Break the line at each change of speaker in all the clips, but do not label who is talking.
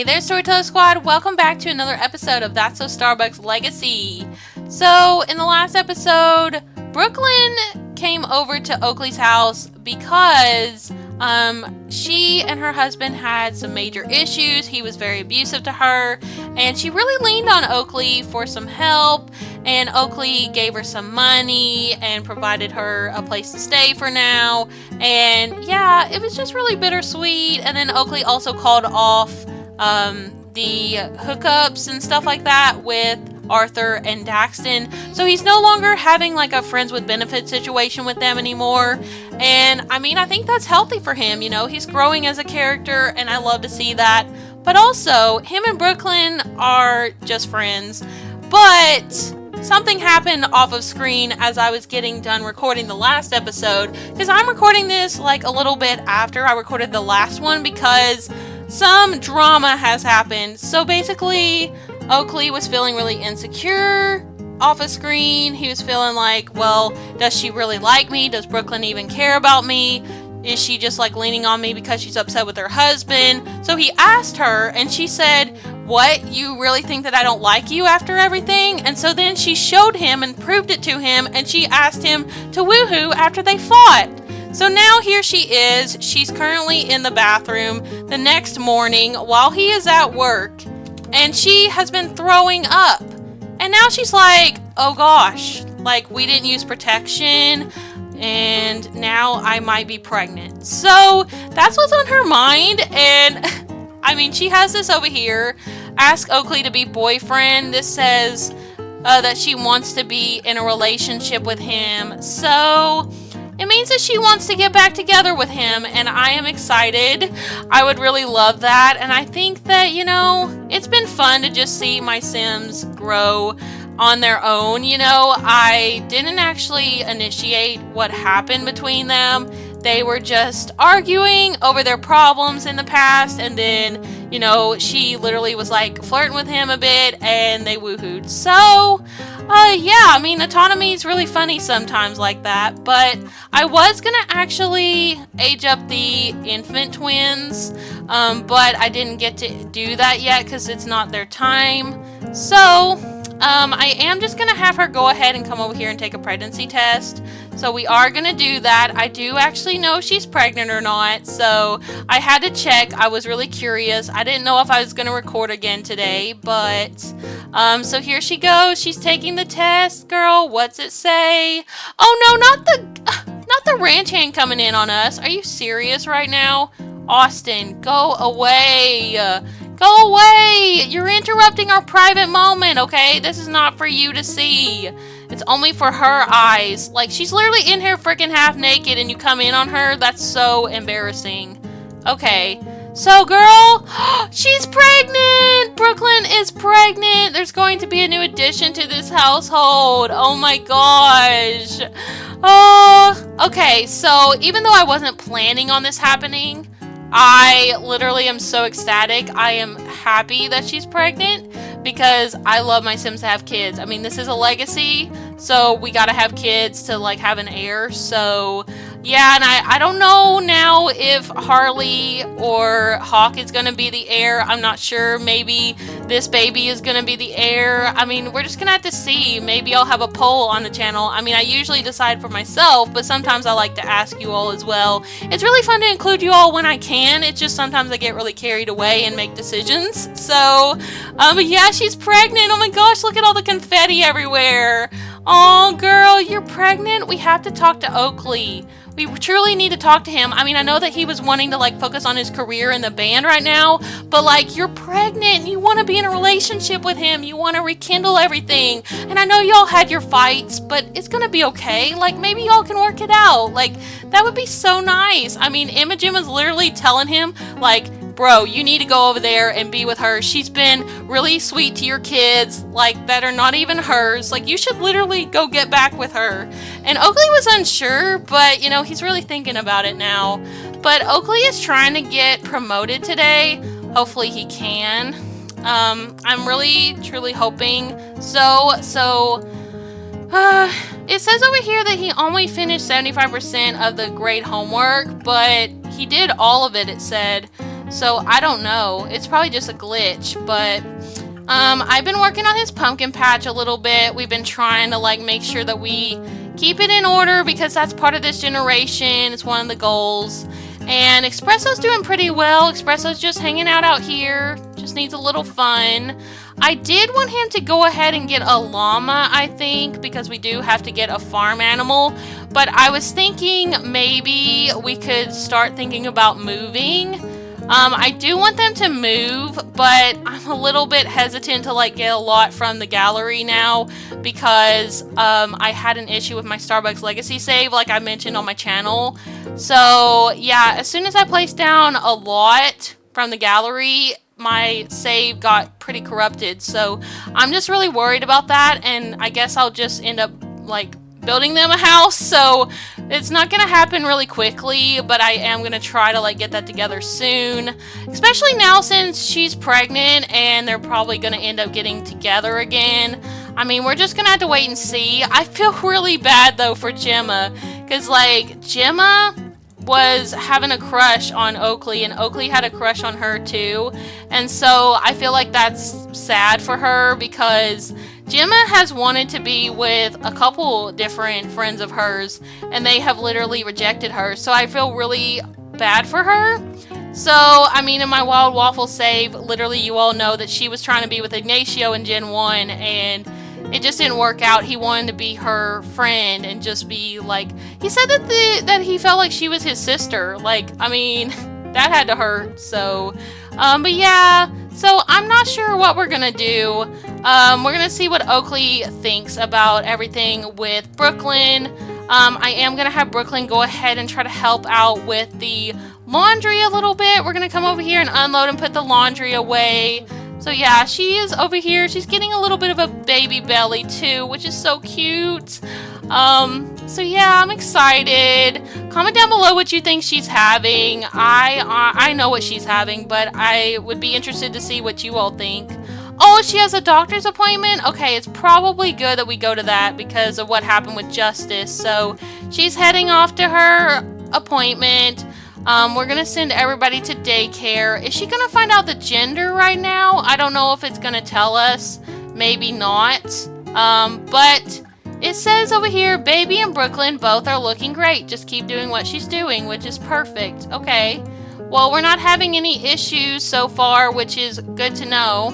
Hey there, Storyteller Squad. Welcome back to another episode of That's So Starbucks Legacy. So, in the last episode, Brooklyn came over to Oakley's house because she and her husband had some major issues. He was very abusive to her, and she really leaned on Oakley for some help, and Oakley gave her some money and provided her a place to stay for now. And yeah, it was just really bittersweet. And then Oakley also called off the hookups and stuff like that with Arthur and Daxton, so he's no longer having like a friends with benefits situation with them anymore. And I mean, I think that's healthy for him. You know, he's growing as a character, and I love to see that. But also, him and Brooklyn are just friends. But something happened off of screen as I was getting done recording the last episode, because I'm recording this like a little bit after I recorded the last one because some drama has happened. So basically, Oakley was feeling really insecure off of screen. He was feeling like, well, does she really like me? Does Brooklyn even care about me? Is she just like leaning on me because she's upset with her husband? So he asked her, and she said, what, you really think that I don't like you after everything? And so then she showed him and proved it to him, and she asked him to woohoo after they fought. So now here she is. She's currently in the bathroom the next morning while he is at work, and she has been throwing up. And now she's like, oh gosh, like we didn't use protection, and now I might be pregnant. So that's what's on her mind. And I mean, she has this over here. Ask Oakley to be boyfriend. This says that she wants to be in a relationship with him. So it means that she wants to get back together with him, and I am excited. I would really love that, and I think that, you know, it's been fun to just see my Sims grow on their own. You know, I didn't actually initiate what happened between them. They were just arguing over their problems in the past, and then, you know, she literally was like flirting with him a bit, and they woohooed. So, yeah, I mean, autonomy is really funny sometimes like that, but I was gonna actually age up the infant twins, but I didn't get to do that yet because it's not their time. So, I am just gonna have her go ahead and come over here and take a pregnancy test. So we are gonna do that. I do actually know if she's pregnant or not, so I had to check. I was really curious. I didn't know if I was gonna record again today, but so here she goes. She's taking the test, girl. What's it say? Oh no, not the ranch hand coming in on us. Are you serious right now? Austin, go away. Go away! You're interrupting our private moment, okay? This is not for you to see. It's only for her eyes. Like, she's literally in here freaking half naked and you come in on her? That's so embarrassing. Okay. So, girl, she's pregnant! Brooklyn is pregnant! There's going to be a new addition to this household. Oh my gosh. Oh, okay. So, even though I wasn't planning on this happening, I literally am so ecstatic. I am happy that she's pregnant because I love my Sims to have kids. I mean, this is a legacy, so we gotta have kids to like have an heir. So yeah, and I don't know now if Harley or Hawk is gonna be the heir. I'm not sure. Maybe this baby is gonna be the heir. I mean, we're just gonna have to see. Maybe I'll have a poll on the channel. I mean, I usually decide for myself, but sometimes I like to ask you all as well. It's really fun to include you all when I can. It's just sometimes I get really carried away and make decisions. So, but yeah, she's pregnant. Oh my gosh, look at all the confetti everywhere. Oh, girl, you're pregnant? We have to talk to Oakley. We truly need to talk to him. I mean, I know that he was wanting to like focus on his career in the band right now, but like, you're pregnant. You want to be in a relationship with him. You want to rekindle everything. And I know y'all had your fights, but it's going to be okay. Like, maybe y'all can work it out. Like, that would be so nice. I mean, Imogen was literally telling him, like, bro, you need to go over there and be with her. She's been really sweet to your kids, like, that are not even hers. Like, you should literally go get back with her. And Oakley was unsure, but, you know, he's really thinking about it now. But Oakley is trying to get promoted today. Hopefully he can. I'm really, truly hoping so. It says over here that he only finished 75% of the grade homework, but he did all of it, it said. So I don't know. It's probably just a glitch, but I've been working on his pumpkin patch a little bit. We've been trying to like make sure that we keep it in order because that's part of this generation. It's one of the goals. And Espresso's doing pretty well. Espresso's just hanging out here. Just needs a little fun. I did want him to go ahead and get a llama, I think, because we do have to get a farm animal. But I was thinking maybe we could start thinking about moving. I do want them to move, but I'm a little bit hesitant to like get a lot from the gallery now because I had an issue with my Starbucks Legacy save, like I mentioned on my channel. So yeah, as soon as I placed down a lot from the gallery, my save got pretty corrupted. So I'm just really worried about that, and I guess I'll just end up like building them a house, so it's not gonna happen really quickly, but I am gonna try to like get that together soon, especially now since she's pregnant and they're probably gonna end up getting together again. I mean, we're just gonna have to wait and see. I feel really bad though for Gemma, because like Gemma was having a crush on Oakley and Oakley had a crush on her too, and so I feel like that's sad for her because Gemma has wanted to be with a couple different friends of hers, and they have literally rejected her, so I feel really bad for her. So, I mean, in my Wild Waffle save, literally you all know that she was trying to be with Ignacio in Gen 1, and it just didn't work out. He wanted to be her friend and just be like, he said that he felt like she was his sister. Like, I mean, that had to hurt, so, but yeah, so I'm not sure what we're gonna do. We're gonna see what Oakley thinks about everything with Brooklyn. I am gonna have Brooklyn go ahead and try to help out with the laundry a little bit. We're gonna come over here and unload and put the laundry away. So yeah, she is over here. She's getting a little bit of a baby belly too, which is so cute. So yeah, I'm excited. Comment down below what you think she's having. I know what she's having, but I would be interested to see what you all think. Oh, she has a doctor's appointment? Okay, it's probably good that we go to that because of what happened with Justice. So she's heading off to her appointment. We're gonna send everybody to daycare. Is she gonna find out the gender right now? I don't know if it's gonna tell us. Maybe not. But it says over here, Baby and Brooklyn both are looking great. Just keep doing what she's doing, which is perfect. Okay. Well, we're not having any issues so far, which is good to know.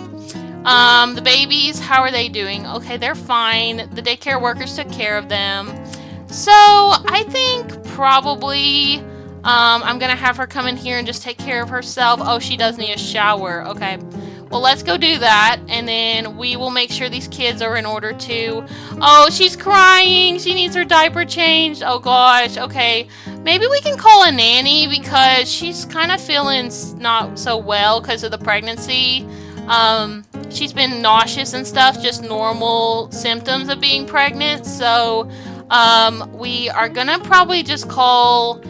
The babies, how are they doing? Okay, they're fine. The daycare workers took care of them. So, I think probably I'm going to have her come in here and just take care of herself. Oh, she does need a shower. Okay. Well, let's go do that, and then we will make sure these kids are in order too. Oh, she's crying. She needs her diaper changed. Oh, gosh. Okay. Maybe we can call a nanny because she's kind of feeling not so well because of the pregnancy. She's been nauseous and stuff, just normal symptoms of being pregnant. So, we are going to probably just call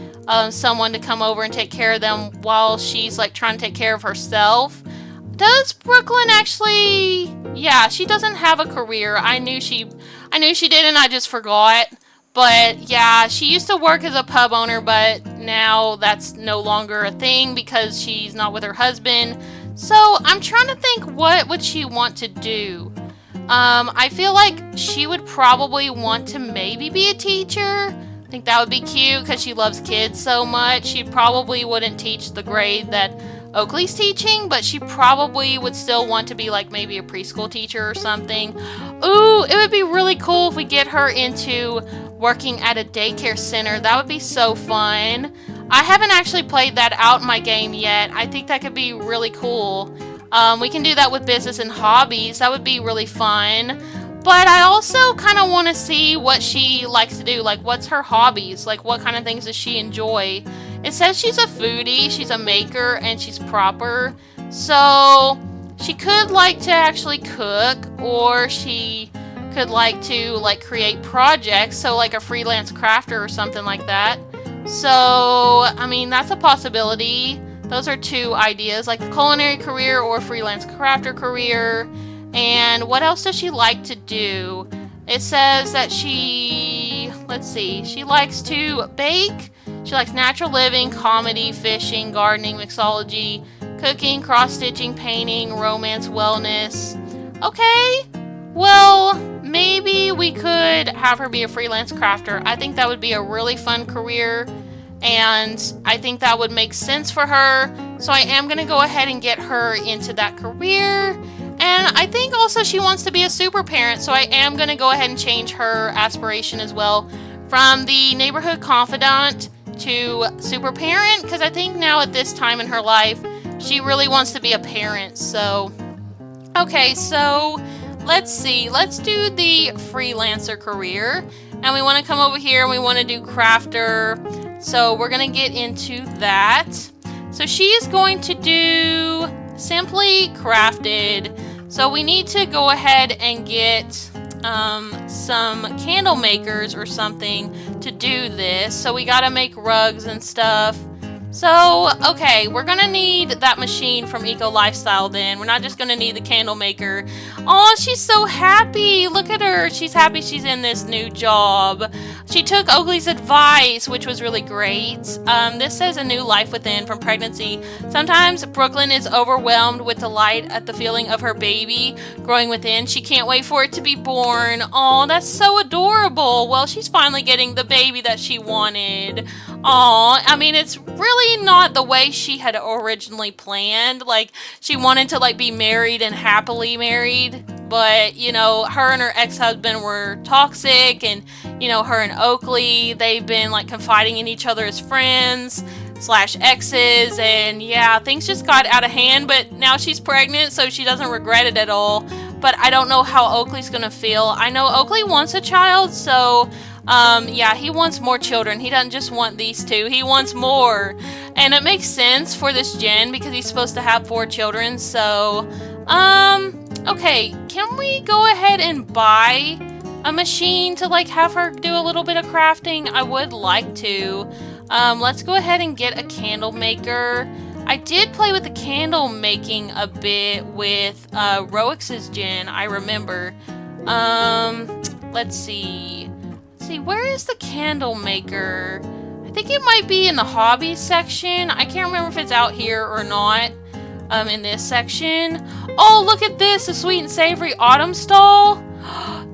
someone to come over and take care of them while she's like trying to take care of herself. Does Brooklyn actually? Yeah, she doesn't have a career. I knew she did, and I just forgot. But yeah, she used to work as a pub owner, but now that's no longer a thing because she's not with her husband. So I'm trying to think, what would she want to do? I feel like she would probably want to maybe be a teacher. I think that would be cute because she loves kids so much. She probably wouldn't teach the grade that Oakley's teaching, but she probably would still want to be like maybe a preschool teacher or something. Ooh, it would be really cool if we get her into working at a daycare center. That would be so fun. I haven't actually played that out in my game yet. I think that could be really cool. We can do that with business and hobbies. That would be really fun. But I also kind of want to see what she likes to do. Like, what's her hobbies? Like, what kind of things does she enjoy? It says she's a foodie, she's a maker, and she's proper. So, she could like to actually cook, or she could like to, like, create projects. So, like a freelance crafter or something like that. So, I mean, that's a possibility. Those are two ideas, like a culinary career or freelance crafter career. And what else does she like to do? It says that she, let's see. She likes to bake. She likes natural living, comedy, fishing, gardening, mixology, cooking, cross-stitching, painting, romance, wellness. Okay. Well, maybe we could have her be a freelance crafter. I think that would be a really fun career, and I think that would make sense for her. So I am going to go ahead and get her into that career. And I think also she wants to be a super parent, so I am going to go ahead and change her aspiration as well from the neighborhood confidant to super parent, because I think now at this time in her life, she really wants to be a parent. So, okay, so let's see. Let's do the freelancer career. And we want to come over here and we want to do crafter. So we're going to get into that. So she is going to do simply crafted. So we need to go ahead and get some candle makers or something to do this. So we got to make rugs and stuff. So, okay, we're going to need that machine from Eco Lifestyle then. We're not just going to need the candle maker. Oh, she's so happy. Look at her. She's happy she's in this new job. She took Oakley's advice, which was really great. This says a new life within from pregnancy. Sometimes Brooklyn is overwhelmed with delight at the feeling of her baby growing within. She can't wait for it to be born. Oh, that's so adorable. Well, she's finally getting the baby that she wanted. Aw, I mean, it's really not the way she had originally planned. Like, she wanted to, like, be married and happily married. But, you know, her and her ex-husband were toxic. And, you know, her and Oakley, they've been, like, confiding in each other as friends / exes. And, yeah, things just got out of hand. But now she's pregnant, so she doesn't regret it at all. But I don't know how Oakley's gonna feel. I know Oakley wants a child, so... yeah, he wants more children. He doesn't just want these two. He wants more. And it makes sense for this Gen because he's supposed to have 4 children. So, okay. Can we go ahead and buy a machine to, like, have her do a little bit of crafting? I would like to. Let's go ahead and get a candle maker. I did play with the candle making a bit with, Roix's Gen, I remember. Let's see. Where is the candle maker? I think it might be in the hobbies section. I can't remember if it's out here or not. In this section. Oh, look at this, a sweet and savory autumn stall.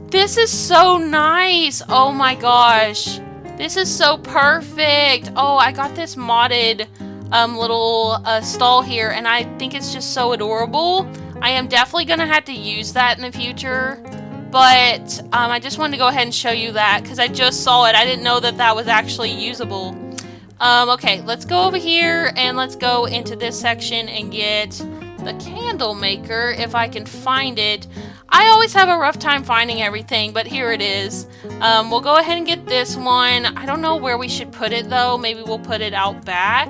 This is so nice. Oh my gosh. This is so perfect. Oh, I got this modded little stall here, and I think it's just so adorable. I am definitely gonna have to use that in the future. But I just wanted to go ahead and show you that because I just saw it. I didn't know that that was actually usable. Okay, let's go over here and let's go into this section and get the candle maker if I can find it. I always have a rough time finding everything, but here it is. We'll go ahead and get this one. I don't know where we should put it though. Maybe we'll put it out back.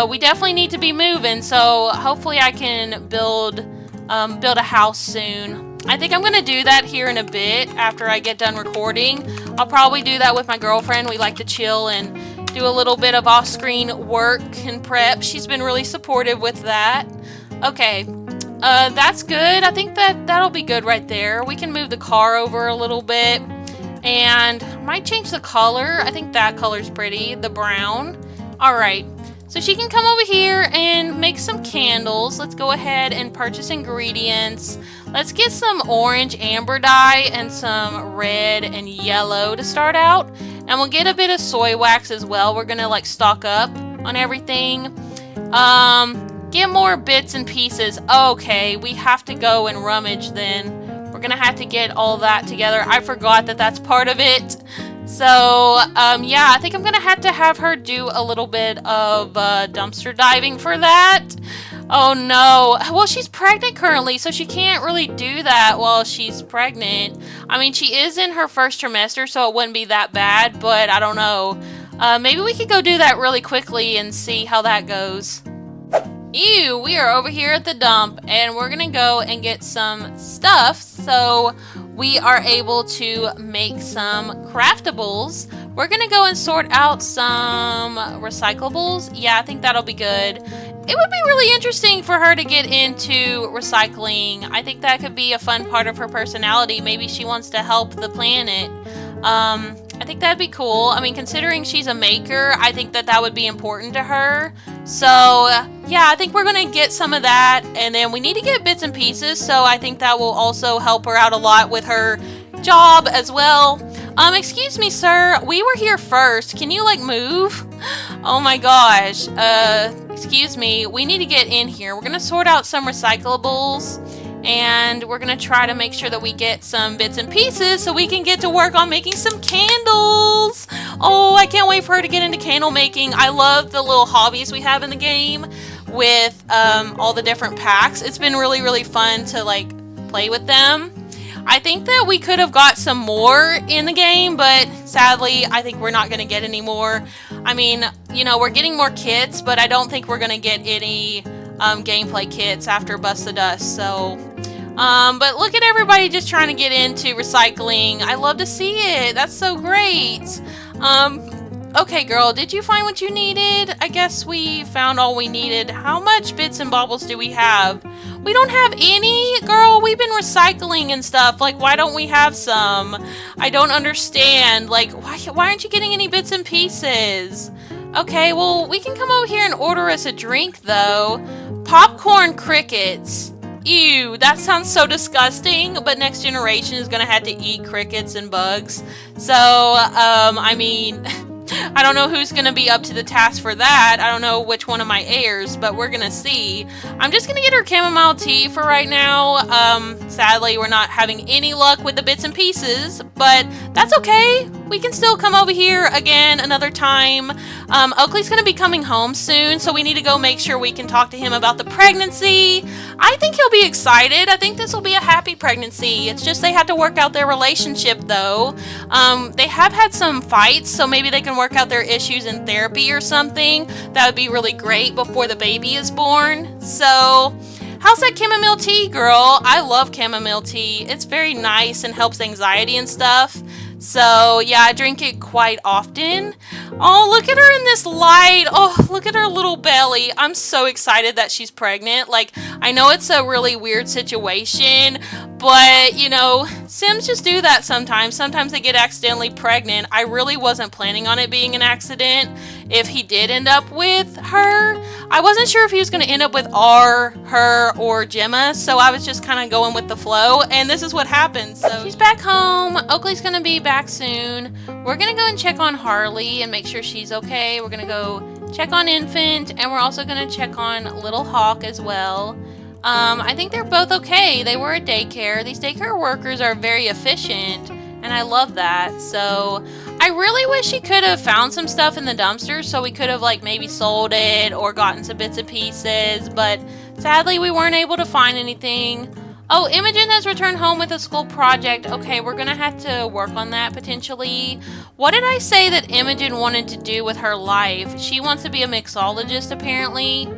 We definitely need to be moving, so hopefully I can build a house soon. I think I'm going to do that here in a bit after I get done recording. I'll probably do that with my girlfriend. We like to chill and do a little bit of off-screen work and prep. She's been really supportive with that. Okay, that's good. I think that'll be good right there. We can move the car over a little bit and might change the color. I think that color's pretty, the brown. All right. So she can come over here and make some candles. Let's go ahead and purchase ingredients. Let's get some orange amber dye and some red and yellow to start out. And we'll get a bit of soy wax as well. We're gonna like stock up on everything. Get more bits and pieces. Okay, we have to go and rummage then. We're gonna have to get all that together. I forgot that that's part of it. So, yeah, I think I'm gonna have her do a little bit of dumpster diving for that. Oh no. Well, she's pregnant currently, so she can't really do that while she's pregnant. I mean, she is in her first trimester, so it wouldn't be that bad, but I don't know. Maybe we could go do that really quickly and see how that goes. Ew, we are over here at the dump, and we're gonna go and get some stuff so we are able to make some craftables. We're gonna go and sort out some recyclables. Yeah, I think that'll be good. It would be really interesting for her to get into recycling. I think that could be a fun part of her personality. Maybe she wants to help the planet. I I think that'd be cool. I mean, considering she's a maker, I think that that would be important to her. So, yeah, I think we're going to get some of that. And then we need to get bits and pieces. So I think that will also help her out a lot with her job as well. Excuse me, sir. We were here first. Can you, like, move? Oh my gosh. Excuse me. We need to get in here. We're going to sort out some recyclables. And we're going to try to make sure that we get some bits and pieces so we can get to work on making some candles. Oh, I can't wait for her to get into candle making. I love the little hobbies we have in the game with all the different packs. It's been really, really fun to like play with them. I think that we could have got some more in the game, but sadly, I think we're not going to get any more. I mean, you know, we're getting more kits, but I don't think we're going to get any gameplay kits after Bust the Dust. So, but look at everybody just trying to get into recycling. I love to see it. That's so great. Okay, girl, did you find what you needed? I guess we found all we needed. How much bits and baubles do we have? We don't have any, girl. We've been recycling and stuff. Like, why don't we have some? I don't understand. Like, why aren't you getting any bits and pieces? Okay, well, we can come over here and order us a drink, though. Popcorn crickets. Ew, that sounds so disgusting, but next generation is gonna have to eat crickets and bugs. So, I mean, I don't know who's gonna be up to the task for that. I don't know which one of my heirs, but we're gonna see. I'm just gonna get her chamomile tea for right now. Sadly, we're not having any luck with the bits and pieces, but that's okay. We can still come over here again another time. Oakley's gonna be coming home soon, so we need to go make sure we can talk to him about the pregnancy. I think he'll be excited. I think this will be a happy pregnancy. It's just they had to work out their relationship, though. They have had some fights, so maybe they can work out their issues in therapy or something. That would be really great before the baby is born. So, how's that chamomile tea, girl? I love chamomile tea. It's very nice and helps anxiety and stuff. So, yeah, I drink it quite often. Oh, look at her in this light. Oh, look at her little belly. I'm so excited that she's pregnant. Like, I know it's a really weird situation, but, you know, Sims just do that sometimes. Sometimes they get accidentally pregnant. I really wasn't planning on it being an accident if he did end up with her. I wasn't sure if he was going to end up with her, or Gemma, so I was just kind of going with the flow, and this is what happened. So she's back home. Oakley's going to be back soon. We're going to go and check on Harley and make sure she's okay. We're going to go check on Infant, and we're also going to check on Little Hawk as well. I think they're both okay. They were at daycare. These daycare workers are very efficient, and I love that. So I really wish he could have found some stuff in the dumpster so we could have like maybe sold it or gotten some bits and pieces, but sadly we weren't able to find anything. Oh, Imogen has returned home with a school project. Okay, we're gonna have to work on that potentially. What did I say that Imogen wanted to do with her life? She wants to be a mixologist apparently.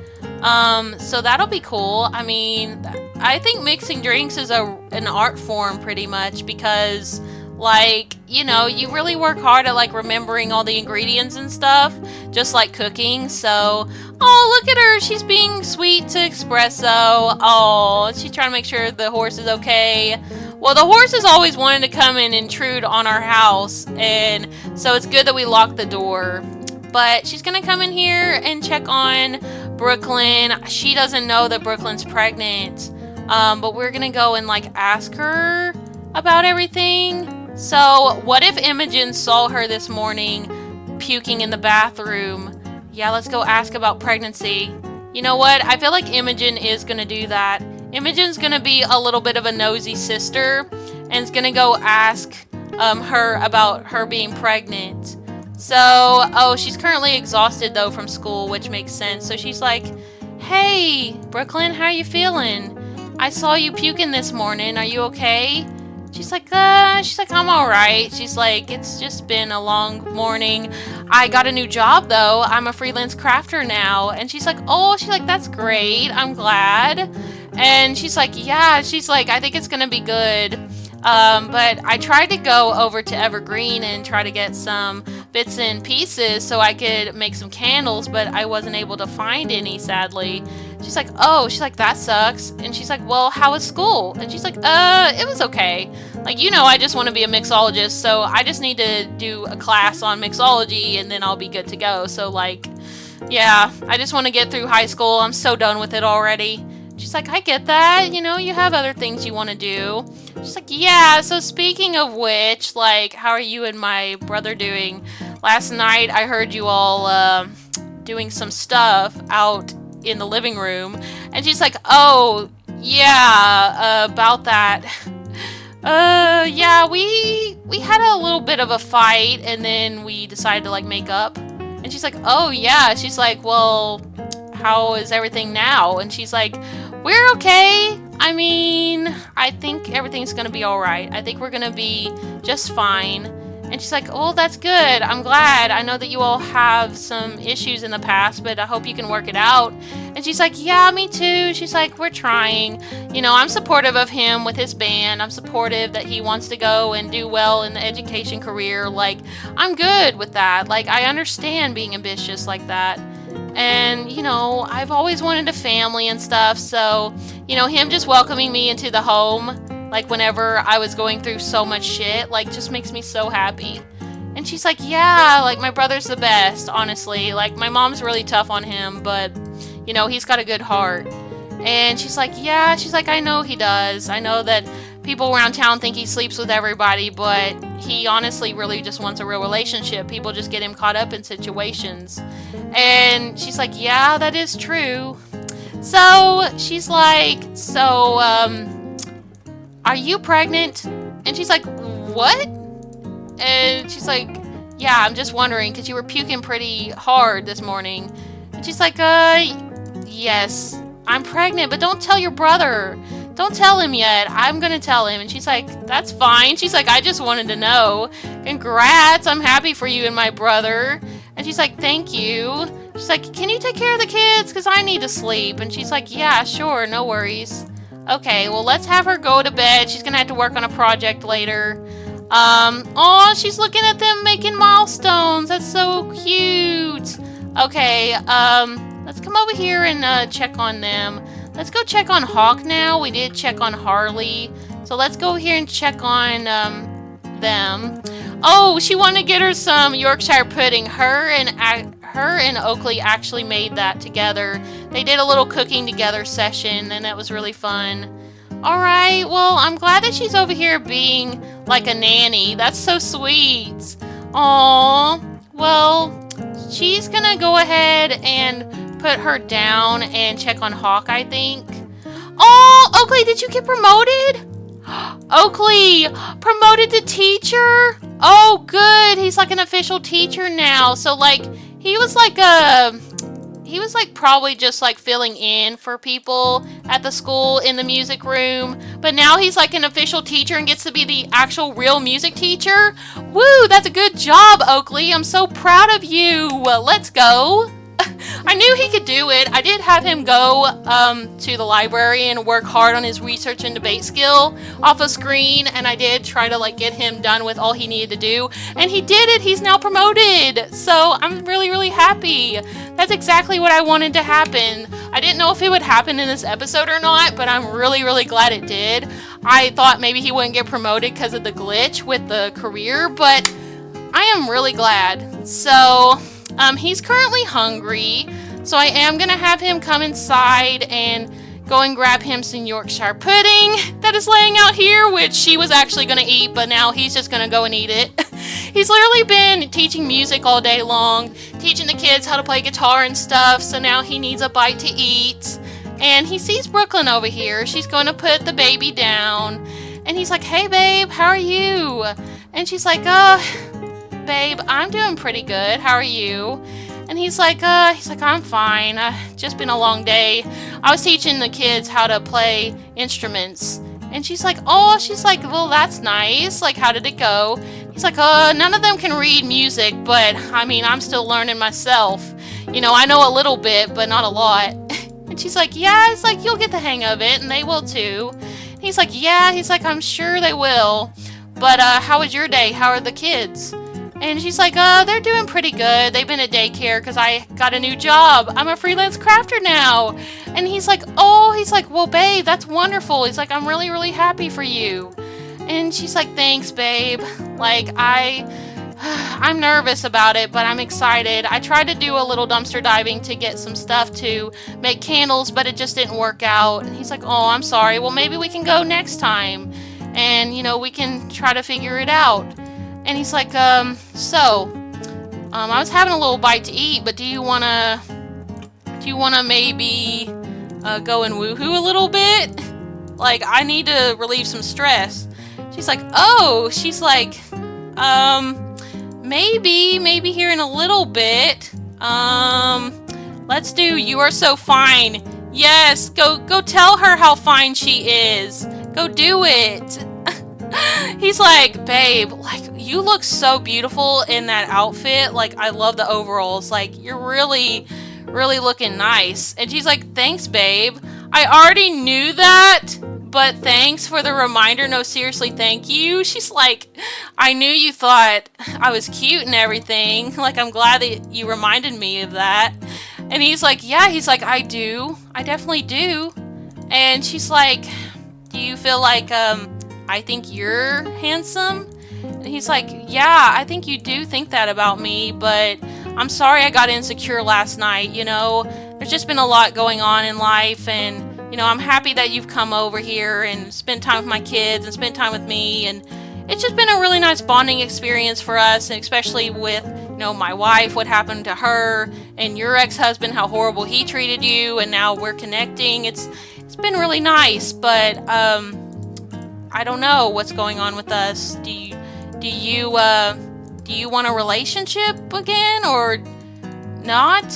So that'll be cool. I mean, I think mixing drinks is an art form pretty much because, like, you know, you really work hard at, like, remembering all the ingredients and stuff, just like cooking. So, oh, look at her. She's being sweet to Espresso. Oh, she's trying to make sure the horse is okay. Well, the horse has always wanted to come and intrude on our house, and so it's good that we locked the door. But she's going to come in here and check on Brooklyn. She doesn't know that Brooklyn's pregnant. But we're going to go and, like, ask her about everything. So, what if Imogen saw her this morning puking in the bathroom? Yeah, let's go ask about pregnancy. You know what? I feel like Imogen is going to do that. Imogen's going to be a little bit of a nosy sister and is going to go ask her about her being pregnant. So, oh, she's currently exhausted, though, from school, which makes sense. So she's like, hey, Brooklyn, how are you feeling? I saw you puking this morning. Are you okay? She's like, I'm all right. She's like, it's just been a long morning. I got a new job, though. I'm a freelance crafter now. And she's like, that's great. I'm glad. And she's like, yeah. She's like, I think it's going to be good. But I tried to go over to Evergreen and try to get some bits and pieces so I could make some candles, but I wasn't able to find any, sadly. She's like, that sucks. And she's like, well, how was school? And she's like, it was okay. Like, I just want to be a mixologist, so I just need to do a class on mixology and then I'll be good to go. So, like, yeah, I just want to get through high school. I'm so done with it already. She's like, I get that. You have other things you want to do. She's like, yeah, so speaking of which, like, how are you and my brother doing? Last night I heard you all doing some stuff out in the living room. And she's like, oh, yeah, about that. Yeah, we had a little bit of a fight and then we decided to, like, make up. And she's like, oh, yeah. She's like, well, how is everything now? And she's like, we're okay. I mean, I think everything's gonna be alright. I think we're gonna be just fine. And she's like, oh, that's good. I'm glad. I know that you all have some issues in the past, but I hope you can work it out. And she's like, yeah, me too. She's like, we're trying. I'm supportive of him with his band. I'm supportive that he wants to go and do well in the education career. Like, I'm good with that. Like, I understand being ambitious like that. And, I've always wanted a family and stuff. So, him just welcoming me into the home, like, whenever I was going through so much shit, like, just makes me so happy. And she's like, yeah, like, my brother's the best, honestly. Like, my mom's really tough on him, but, he's got a good heart. And she's like, yeah, she's like, I know he does. I know that people around town think he sleeps with everybody, but he honestly really just wants a real relationship. People just get him caught up in situations. And she's like, yeah, that is true. So she's like, so, are you pregnant? And she's like, what? And she's like, yeah, I'm just wondering, because you were puking pretty hard this morning. And she's like, yes, I'm pregnant, but don't tell your brother. Don't tell him yet. I'm gonna tell him. And she's like, that's fine. She's like, I just wanted to know. Congrats. I'm happy for you and my brother. And she's like, thank you. She's like, can you take care of the kids? Because I need to sleep. And she's like, yeah, sure. No worries. Okay, well, let's have her go to bed. She's gonna have to work on a project later. Oh, she's looking at them making milestones. That's so cute. Okay, let's come over here and check on them. Let's go check on Hawk now. We did check on Harley. So let's go here and check on them. Oh, she wanted to get her some Yorkshire pudding. Her and Oakley actually made that together. They did a little cooking together session, and that was really fun. Alright, well, I'm glad that she's over here being like a nanny. That's so sweet. Aww. Well, she's gonna go ahead and put her down and check on Hawk, I think. Oh, Oakley, did you get promoted? Oakley, promoted to teacher? Oh, good. He's like an official teacher now. So, like, he was like probably just like filling in for people at the school in the music room. But now he's like an official teacher and gets to be the actual real music teacher. Woo, that's a good job, Oakley. I'm so proud of you. Let's go. I knew he could do it. I did have him go to the library and work hard on his research and debate skill off a screen, and I did try to like get him done with all he needed to do, and he did it. He's now promoted, so I'm really, really happy. That's exactly what I wanted to happen. I didn't know if it would happen in this episode or not, but I'm really, really glad it did. I thought maybe he wouldn't get promoted because of the glitch with the career, but I am really glad. So he's currently hungry, so I am going to have him come inside and go and grab him some Yorkshire pudding that is laying out here, which she was actually going to eat, but now he's just going to go and eat it. He's literally been teaching music all day long, teaching the kids how to play guitar and stuff, so now he needs a bite to eat. And he sees Brooklyn over here. She's going to put the baby down, and he's like, hey, babe, how are you? And she's like, babe, I'm doing pretty good. How are you? And he's like, I'm fine. Just been a long day. I was teaching the kids how to play instruments. And she's like, well, that's nice. Like, how did it go? He's like, none of them can read music, but I mean, I'm still learning myself. You know, I know a little bit, but not a lot. And she's like, yeah, it's like, you'll get the hang of it, and they will too. And He's like, yeah, he's like, I'm sure they will. But how was your day? How are the kids? And she's like, they're doing pretty good. They've been at daycare because I got a new job. I'm a freelance crafter now. And he's like, well, babe, that's wonderful. He's like, I'm really, really happy for you. And she's like, thanks, babe. Like, I'm nervous about it, but I'm excited. I tried to do a little dumpster diving to get some stuff to make candles, but it just didn't work out. And he's like, oh, I'm sorry. Well, maybe we can go next time. And, we can try to figure it out. And he's like, I was having a little bite to eat, but do you wanna maybe go and woohoo a little bit? Like, I need to relieve some stress. She's like, maybe here in a little bit. Let's do You Are So Fine. Yes, go tell her how fine she is. Go do it. He's like, babe, like, you look so beautiful in that outfit. Like, I love the overalls. Like, you're really, really looking nice. And she's like, thanks, babe. I already knew that, but thanks for the reminder. No, seriously, thank you. She's like, I knew you thought I was cute and everything. Like, I'm glad that you reminded me of that. And he's like, yeah, he's like, I do. I definitely do. And she's like, do you feel like, I think you're handsome? And he's like, yeah, I think you do think that about me, but I'm sorry I got insecure last night, There's just been a lot going on in life, and, I'm happy that you've come over here and spent time with my kids and spent time with me, and it's just been a really nice bonding experience for us, and especially with, my wife, what happened to her, and your ex-husband, how horrible he treated you, and now we're connecting. It's been really nice, but, I don't know what's going on with us. Do you want a relationship again or not?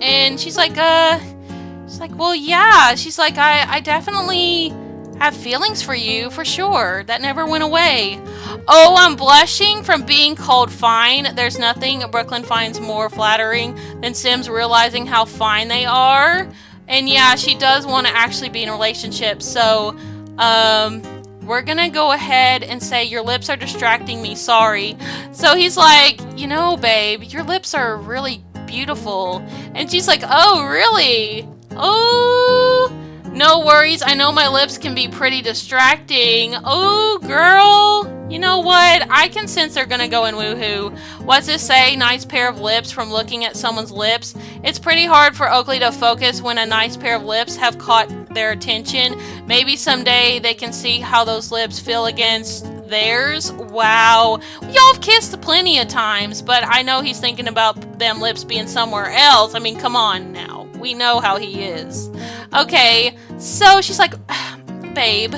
And she's like, well, yeah. She's like, I definitely have feelings for you, for sure. That never went away. Oh, I'm blushing from being called fine. There's nothing Brooklyn finds more flattering than Sims realizing how fine they are. And yeah, she does want to actually be in a relationship. So, we're gonna go ahead and say your lips are distracting me, sorry. So he's like, babe, your lips are really beautiful. And she's like, oh, really? Oh, no worries. I know my lips can be pretty distracting. Oh, girl. You know what? I can sense they're gonna go in woohoo. What's this say? Nice pair of lips from looking at someone's lips. It's pretty hard for Oakley to focus when a nice pair of lips have caught their attention. Maybe someday they can see how those lips feel against theirs. Wow. Y'all have kissed plenty of times, but I know he's thinking about them lips being somewhere else. I mean, come on now. We know how he is. Okay, so she's like, babe,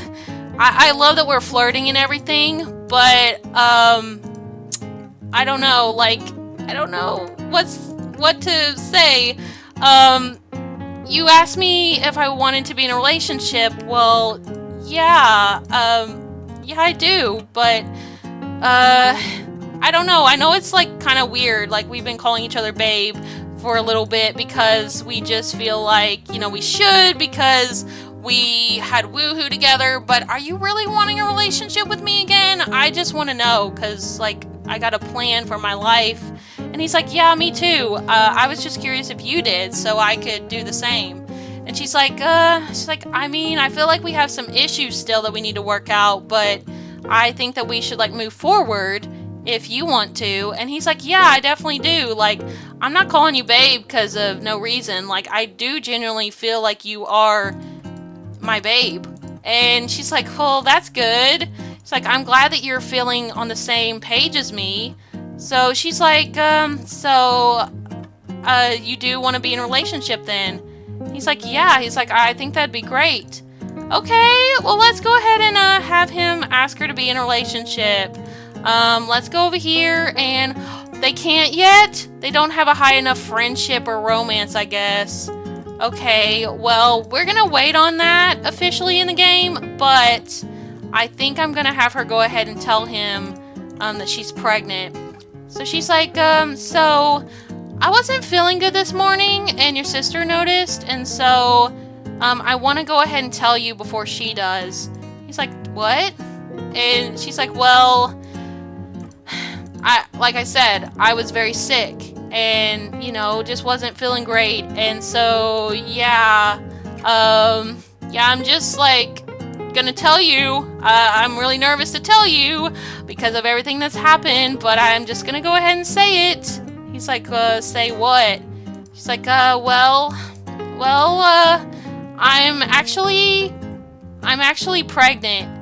I love that we're flirting and everything, but, I don't know, I don't know what to say. You asked me if I wanted to be in a relationship. Well, yeah, yeah, I do, but, I don't know. I know it's, kind of weird. We've been calling each other babe for a little bit because we just feel like, we should because we had woohoo together, but are you really wanting a relationship with me again? I just want to know, because, I got a plan for my life. And he's like, yeah, me too. I was just curious if you did, so I could do the same. And she's like, I mean, I feel like we have some issues still that we need to work out, but I think that we should, move forward if you want to. And he's like, yeah, I definitely do. I'm not calling you babe because of no reason. I do genuinely feel like you are my babe. And she's like, well, that's good. It's like, I'm glad that you're feeling on the same page as me. So she's like, you do want to be in a relationship then? He's like, yeah. He's like, I think that'd be great. Okay, well, let's go ahead and have him ask her to be in a relationship. Let's go over here, and they can't yet? They don't have a high enough friendship or romance, I guess. Okay, well, we're gonna wait on that officially in the game, but I think I'm gonna have her go ahead and tell him that she's pregnant. So she's like, so I wasn't feeling good this morning, and your sister noticed, and so I want to go ahead and tell you before she does. He's like, what? And she's like, well, like I said, I was very sick and, just wasn't feeling great. And so, yeah, I'm just like gonna tell you. I'm really nervous to tell you because of everything that's happened, but I'm just gonna go ahead and say it. He's like, say what? She's like, well, I'm actually pregnant.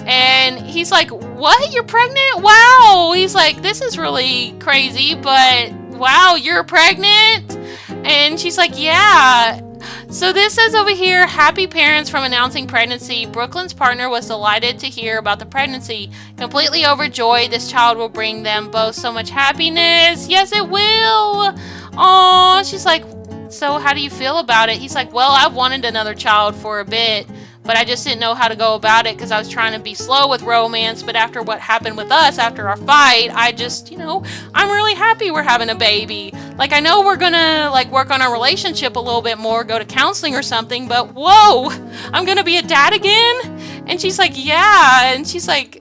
And he's like, what? You're pregnant? Wow. He's like, this is really crazy, but wow, you're pregnant? And she's like, yeah. So this says over here, happy parents from announcing pregnancy. Brooklyn's partner was delighted to hear about the pregnancy. Completely overjoyed, this child will bring them both so much happiness. Yes, it will. Aw, she's like, so how do you feel about it? He's like, well, I've wanted another child for a bit, but I just didn't know how to go about it because I was trying to be slow with romance. But after what happened with us, after our fight, I just, I'm really happy we're having a baby. Like, I know we're gonna, work on our relationship a little bit more, go to counseling or something, but whoa, I'm gonna be a dad again? And she's like, yeah. And she's like,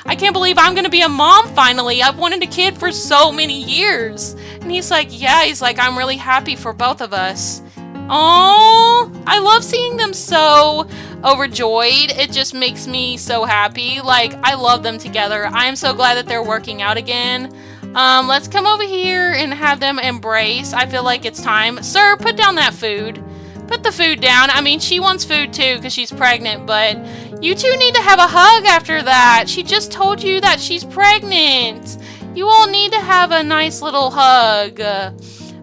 I can't believe I'm gonna be a mom finally. I've wanted a kid for so many years. And he's like, yeah, I'm really happy for both of us. Oh, I love seeing them so overjoyed. It just makes me so happy. I love them together. I am so glad that they're working out again. Let's come over here and have them embrace. I feel like it's time. Sir, put down that food. Put the food down. I mean, she wants food too because she's pregnant, but you two need to have a hug after that. She just told you that she's pregnant. You all need to have a nice little hug.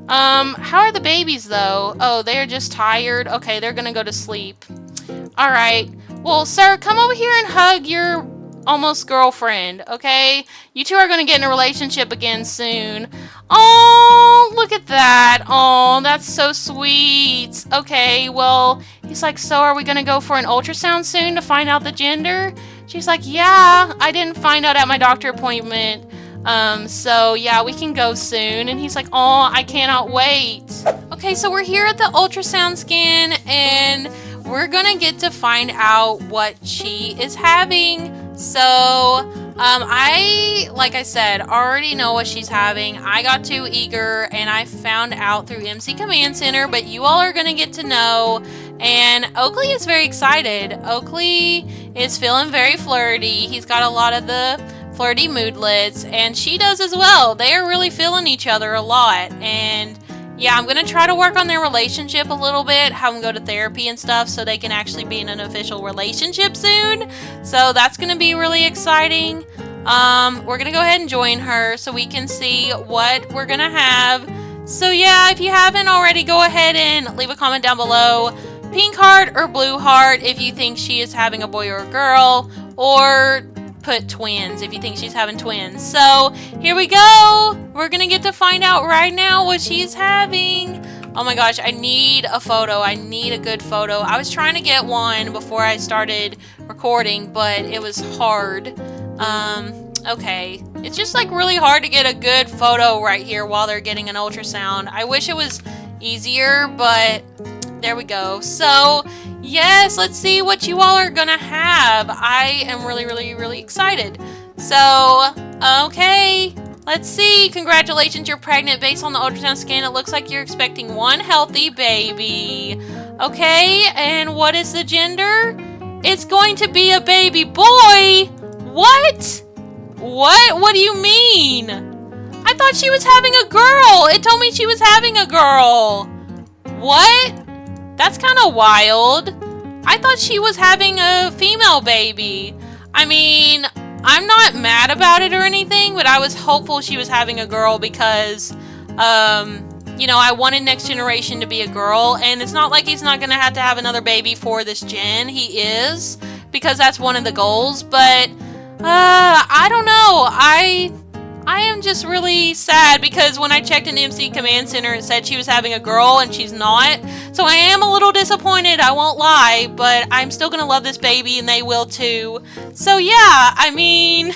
How are the babies though? Oh, they're just tired. Okay, they're gonna go to sleep. All right. Well, sir, come over here and hug your almost girlfriend, okay? You two are gonna get in a relationship again soon. Oh, look at that. Oh, that's so sweet. Okay, well, he's like, so are we gonna go for an ultrasound soon to find out the gender? She's like, yeah, I didn't find out at my doctor appointment. So yeah, we can go soon. And he's like, oh, I cannot wait. Okay, so we're here at the ultrasound scan and we're gonna get to find out what she is having. So, like I said, already know what she's having. I got too eager and I found out through MC Command Center, but you all are gonna get to know. And Oakley is very excited. Oakley is feeling very flirty. He's got a lot of the flirty moodlets, and she does as well. They are really feeling each other a lot, and yeah, I'm gonna try to work on their relationship a little bit, have them go to therapy and stuff so they can actually be in an official relationship soon. So that's gonna be really exciting. We're gonna go ahead and join her so we can see what we're gonna have. So yeah, if you haven't already, go ahead and leave a comment down below, pink heart or blue heart if you think she is having a boy or a girl, or put twins if you think she's having twins. So here we go. We're gonna get to find out right now what she's having. Oh my gosh, I need a photo. I need a good photo. I was trying to get one before I started recording, but it was hard. Okay. It's just really hard to get a good photo right here while they're getting an ultrasound. I wish it was easier, but there we go. So yes, let's see what you all are gonna have. I am really excited. So, okay, let's see. Congratulations, you're pregnant. Based on the ultrasound scan, it looks like you're expecting one healthy baby. Okay, and what is the gender? It's going to be a baby boy. What? What do you mean? I thought she was having a girl. It told me she was having a girl. What? That's kind of wild. I thought she was having a female baby. I mean, I'm not mad about it or anything, but I was hopeful she was having a girl because, I wanted Next Generation to be a girl, and it's not like he's not going to have another baby for this gen. He is, because that's one of the goals, but, I don't know. I am just really sad because when I checked in MC Command Center, it said she was having a girl and she's not. So I am a little disappointed, I won't lie, but I'm still gonna love this baby and they will too. So yeah, I mean,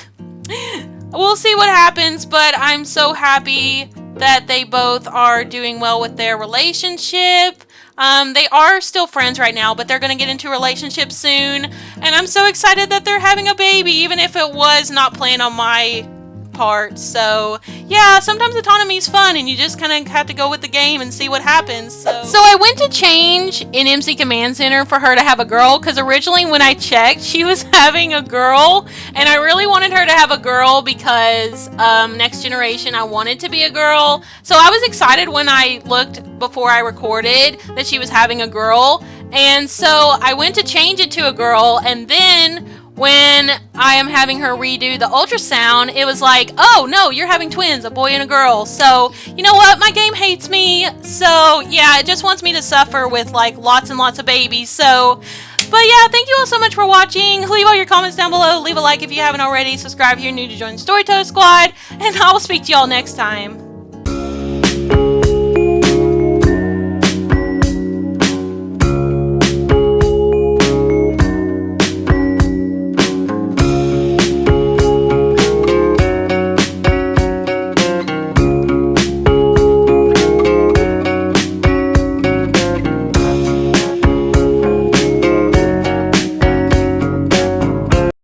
we'll see what happens, but I'm so happy that they both are doing well with their relationship. They are still friends right now, but they're going to get into a relationship soon. And I'm so excited that they're having a baby, even if it was not playing on my part. So yeah, sometimes autonomy is fun and you just kind of have to go with the game and see what happens. So I went to change in MC Command Center for her to have a girl, because originally when I checked she was having a girl, and I really wanted her to have a girl because next generation I wanted to be a girl. So I was excited when I looked before I recorded that she was having a girl, and so I went to change it to a girl, and then when I am having her redo the ultrasound, it was like, oh no, you're having twins, a boy and a girl. So, you know what? My game hates me. So, yeah, it just wants me to suffer with like lots and lots of babies. So, but yeah, thank you all so much for watching. Leave all your comments down below. Leave a like if you haven't already. Subscribe if you're new to join the Storyteller Squad. And I will speak to y'all next time.